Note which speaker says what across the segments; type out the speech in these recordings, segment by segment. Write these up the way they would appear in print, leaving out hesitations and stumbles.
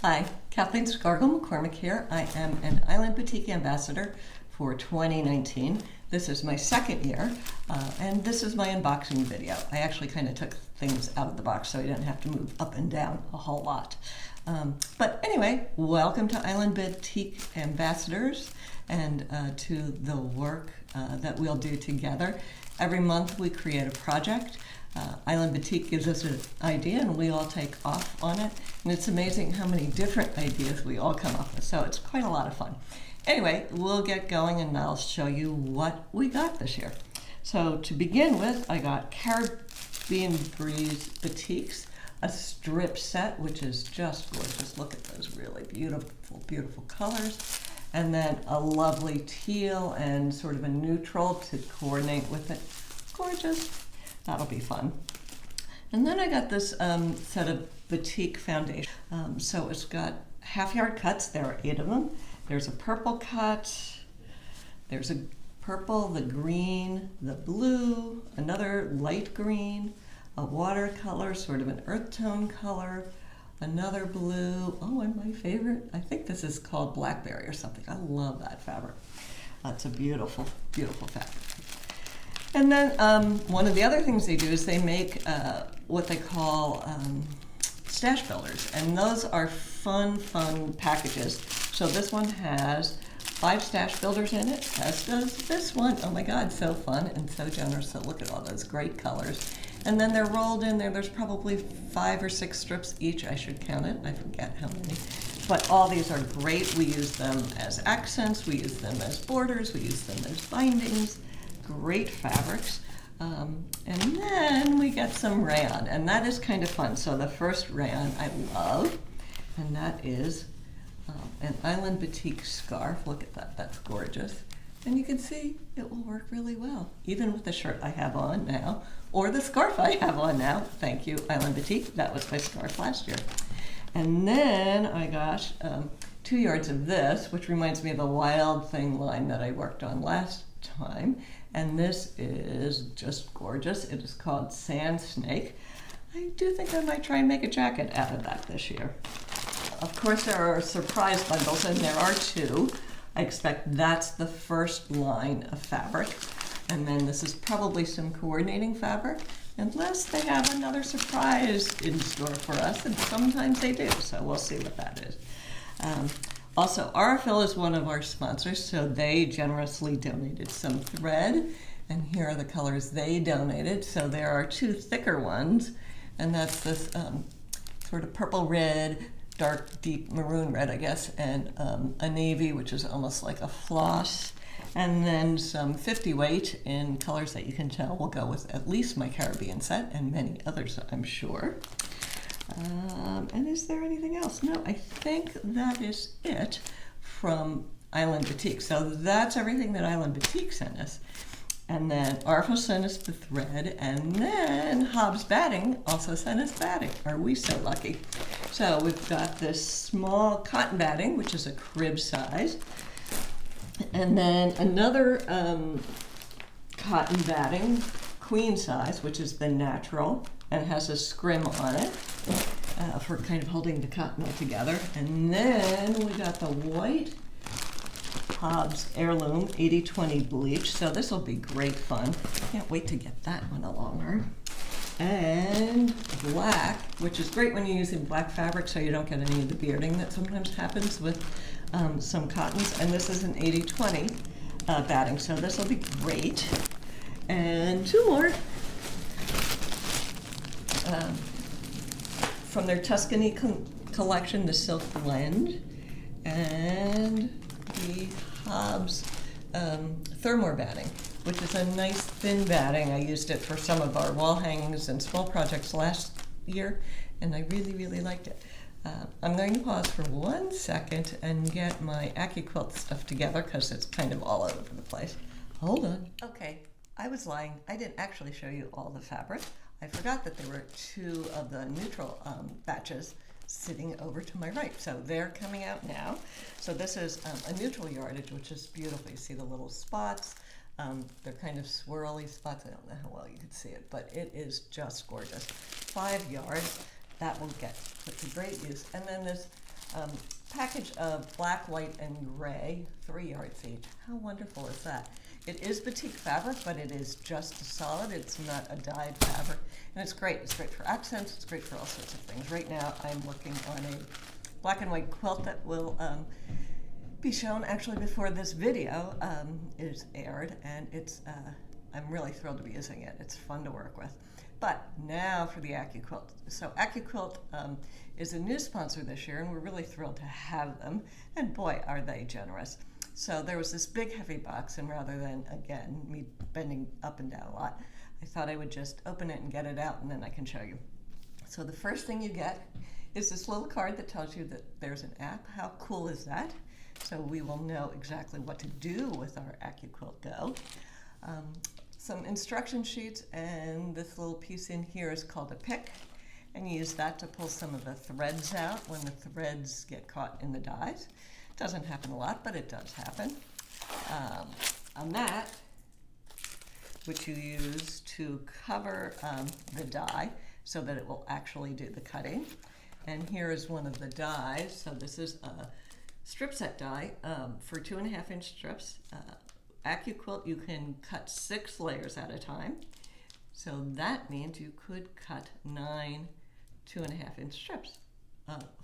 Speaker 1: Hi, Kathleen Scargill-McCormick here. I am an Island Batik ambassador for 2019. This is my second year, and this is my unboxing video. I actually kind of took things out of the box so I didn't have to move up and down a whole lot. But anyway, welcome to Island Batik ambassadors and to the work that we'll do together. Every month we create a project. Island Batik gives us an idea and we all take off on it. And it's amazing how many different ideas we all come up with. So it's quite a lot of fun. Anyway, we'll get going and I'll show you what we got this year. So to begin with, I got Caribbean Breeze Batiks, a strip set, which is just gorgeous. Look at those really beautiful, beautiful colors. And then a lovely teal and sort of a neutral to coordinate with it. Gorgeous. That'll be fun. And then I got this set of batik foundation. So it's got half-yard cuts. There are 8 of them. There's a purple cut. There's a purple, the green, the blue, another light green, a watercolor, sort of an earth tone color, another blue. Oh, and my favorite, I think this is called blackberry or something. I love that fabric. It's a beautiful, beautiful fabric. And then one of the other things they do is they make what they call stash builders. And those are fun, fun packages. So this one has 5 stash builders in it, as does this one. Oh my God, so fun and so generous. So look at all those great colors. And then they're rolled in there. There's probably 5 or 6 strips each. I should count it. I forget how many. But all these are great. We use them as accents. We use them as borders. We use them as bindings. Great fabrics. And then we get some rayon, and that is kind of fun. So the first rayon I love, and that is an Island Batik scarf. Look at that, that's gorgeous. And you can see it will work really well, even with the shirt I have on now, or the scarf I have on now. Thank you, Island Batik. That was my scarf last year. And then I got 2 yards of this, which reminds me of the Wild Thing line that I worked on last time. And this is just gorgeous. It is called Sand Snake. I do think I might try and make a jacket out of that this year. Of course, there are surprise bundles, and there are 2. I expect that's the first line of fabric. And then this is probably some coordinating fabric, unless they have another surprise in store for us, and sometimes they do, so we'll see what that is. Also, Aurifil is one of our sponsors, so they generously donated some thread, and here are the colors they donated. So there are 2 thicker ones, and that's this sort of purple red, dark deep maroon red, I guess, and a navy, which is almost like a floss, and then some 50 weight in colors that you can tell will go with at least my Caribbean set and many others, I'm sure. And is there anything else? No, I think that is it from Island Batik. So that's everything that Island Batik sent us. And then Aurifil sent us the thread, and then Hobbs Batting also sent us batting. Are we so lucky? So we've got this small cotton batting, which is a crib size, and then another cotton batting, queen size, which is the natural, and it has a scrim on it for kind of holding the cotton all together. And then we got the white Hobbs Heirloom 80/20 bleach. So this will be great fun. Can't wait to get that one along. And black, which is great when you're using black fabric so you don't get any of the bearding that sometimes happens with some cottons. And this is an 80/20 batting, so this will be great. And 2 more. From their Tuscany collection, the Silk Blend, and the Hobbs Thermore batting, which is a nice thin batting. I used it for some of our wall hangings and small projects last year, and I really, really liked it. I'm going to pause for 1 second and get my AccuQuilt stuff together because it's kind of all over the place. Hold on. Okay, I was lying. I didn't actually show you all the fabric. I forgot that there were 2 of the neutral batches sitting over to my right. So they're coming out now. So this is a neutral yardage, which is beautiful. You see the little spots. They're kind of swirly spots. I don't know how well you can see it, but it is just gorgeous. 5 yards. That will get put to great use. And then this package of black, white, and gray, 3 yards each. How wonderful is that? It is batik fabric, but it is just solid. It's not a dyed fabric, and it's great. It's great for accents. It's great for all sorts of things. Right now, I'm working on a black and white quilt that will be shown actually before this video is aired, and it's I'm really thrilled to be using it. It's fun to work with. But now for the AccuQuilt. So AccuQuilt is a new sponsor this year, and we're really thrilled to have them. And boy, are they generous. So there was this big heavy box, and rather than, again, me bending up and down a lot, I thought I would just open it and get it out, and then I can show you. So the first thing you get is this little card that tells you that there's an app. How cool is that? So we will know exactly what to do with our AccuQuilt Go. Some instruction sheets, and this little piece in here is called a pick, and you use that to pull some of the threads out when the threads get caught in the dies. It doesn't happen a lot, but it does happen. A mat, which you use to cover the die so that it will actually do the cutting. And here is one of the dies. So this is a strip set die for 2.5-inch strips. AccuQuilt, you can cut 6 layers at a time. So that means you could cut 9 2.5-inch strips,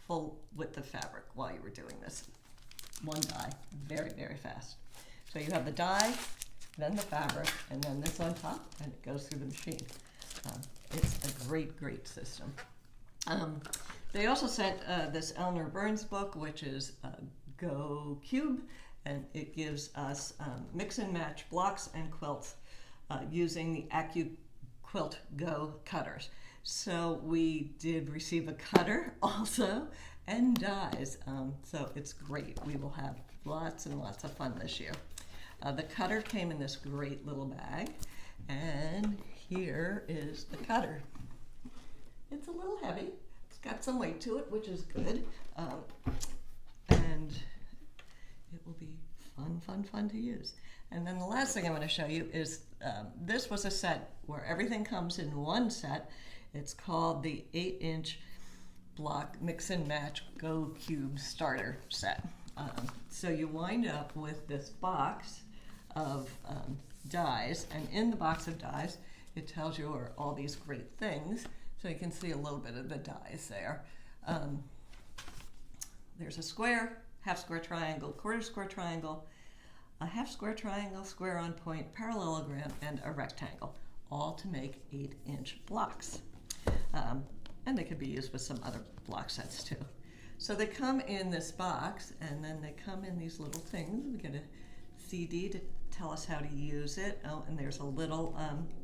Speaker 1: full width of fabric while you were doing this. One die, very, very fast. So you have the die, then the fabric, and then this on top, and it goes through the machine. It's a great, great system. They also sent this Eleanor Burns book, which is Go Cube, and it gives us mix and match blocks and quilts using the AccuQuilt Go cutters. So we did receive a cutter also and dies, so it's great. We will have lots and lots of fun this year. The cutter came in this great little bag, and here is the cutter. It's a little heavy. It's got some weight to it, which is good, and it will be fun, fun, fun to use. And then the last thing I want to show you is this was a set where everything comes in one set. It's called the 8-inch block mix and match Go Cube starter set. So you wind up with this box of dies, and in the box of dies, it tells you all these great things. So you can see a little bit of the dies there. There's a square, half square triangle, quarter square triangle, a half square triangle, square on point, parallelogram, and a rectangle, all to make 8-inch blocks. And they could be used with some other block sets too. So they come in this box, and then they come in these little things. We get a CD to tell us how to use it. Oh, and there's a little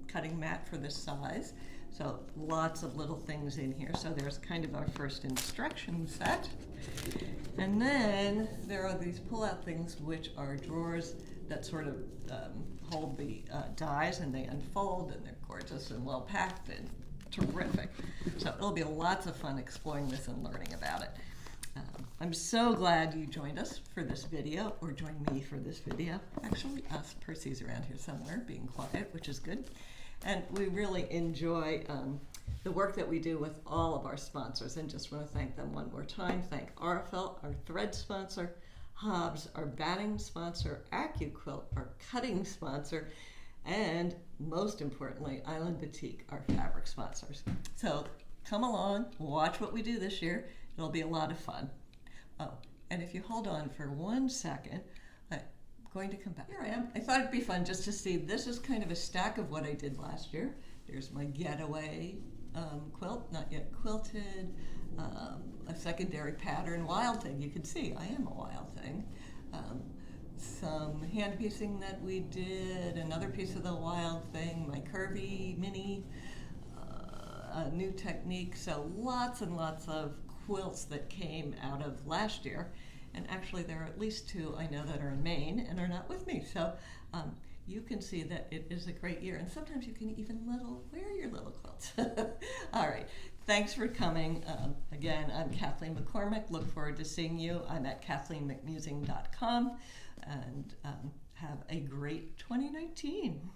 Speaker 1: cutting mat for this size. So lots of little things in here. So there's kind of our first instruction set. And then there are these pull-out things, which are drawers that sort of hold the dies, and they unfold, and they're gorgeous and well-packed and terrific. So it'll be lots of fun exploring this and learning about it. I'm so glad you joined us for this video, or joined me for this video. Actually, us, Percy's around here somewhere being quiet, which is good. And we really enjoy the work that we do with all of our sponsors, and just want to thank them one more time. Thank Arfel, our thread sponsor, Hobbs, our batting sponsor, AccuQuilt, our cutting sponsor, and most importantly, Island Batik, our fabric sponsors. So come along, watch what we do this year. It'll be a lot of fun. Oh, and if you hold on for 1 second, I'm going to come back. Here I am. I thought it'd be fun just to see. This is kind of a stack of what I did last year. There's my getaway quilt, not yet quilted, a secondary pattern, Wild Thing. You can see I am a Wild Thing. Some hand piecing that we did, another piece of the Wild Thing, my curvy mini, a new technique. So lots and lots of quilts that came out of last year. And actually there are at least 2 I know that are in Maine and are not with me. So you can see that it is a great year. And sometimes you can even wear your little quilts. All right, thanks for coming. Again, I'm Kathleen McCormick. Look forward to seeing you. I'm at KathleenMcMusing.com, and have a great 2019.